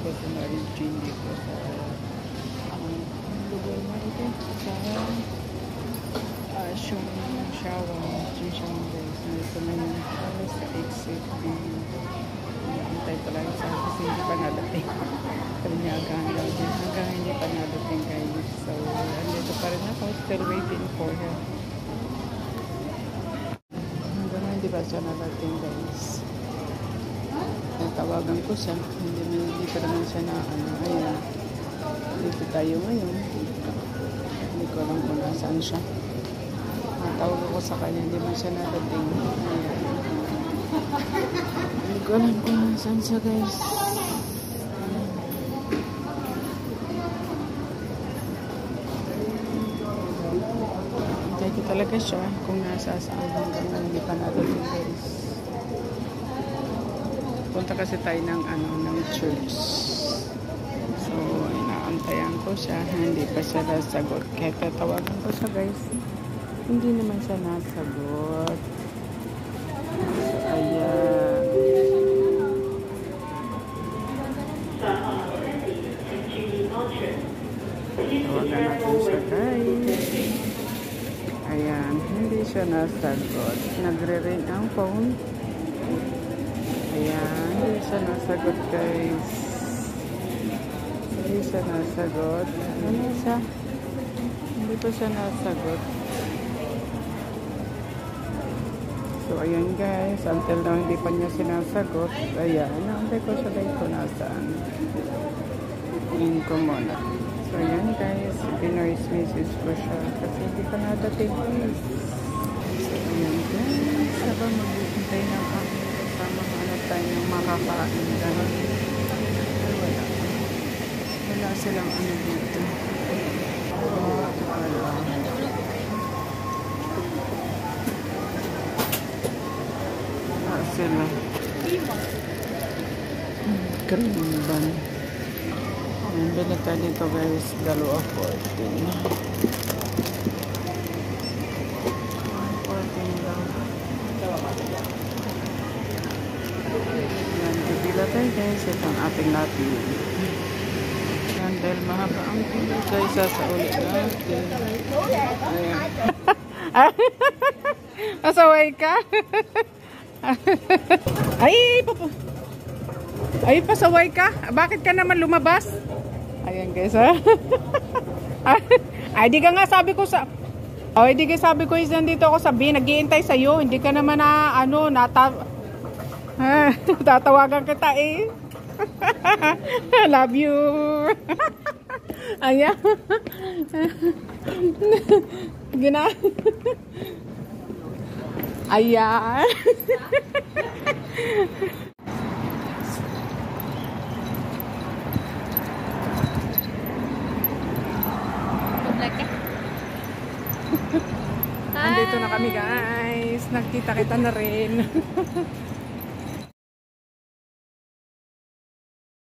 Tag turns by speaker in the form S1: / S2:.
S1: ko sa Marigin dito sa lugar na ito sa Shawa guys. Nito na yung sa exit antay pa lang sa kasi hindi pa nadating sabi niya hanggang hindi pa nadating guys. So andito pa rin ako, still waiting for her hanggang hindi pa siya nadating guys. Tawagan ko siya, hindi pa naman siya na ayan, dito tayo ngayon, hindi ko alam kung nasaan siya. Tawag ko sa kanya, hindi man siya nadating. Ayan. Hindi ko alam kung nasaan siya guys. Hintay ko talaga siya kung nasaan hanggang hindi pa nadating guys. Punta kasi tayo ng ng church. So, inaantayan ko siya. Hindi pa siya nasagot. Kaya tatawagan ko siya guys. Hindi naman siya nasagot. So, ayan. Tawagan natin siya guys. Ayan. Hindi siya nasagot. Nagre-ring ang phone. Ayan. Hindi siya nasagot guys. Hindi siya nasagot. Ano siya? Hindi pa siya nasagot. So ayan guys. Until now hindi pa niya sinasagot. Ayan. Naantay ko siya guys kung nasaan. Ayan ko muna. So ayan guys. Pinoise message ko siya. Kasi hindi pa nadating guys. So ayan guys. Habang maghihintay ng hanap tayo ng makakain dahil wala silang dito wala sila cream bun. Bili tayo dito guys, dalawa 14 lang. Yan, pipila tayo guys. Ito ang ating natin. Yan, dahil mahaba ang pila guys. Sasauli natin. Ayan. Pasaway ka? Ay, pasaway ka? Bakit ka naman lumabas? Ayan guys ha. Ay, di ka nga sabi ko sa... Ay, di ka sabi ko nandito ako sabi. Nag-iintay sa'yo. Hindi ka naman na tatawagan kita eh. Love you. Ayan. Ayan. Andito na kami guys. Nakita kita na rin.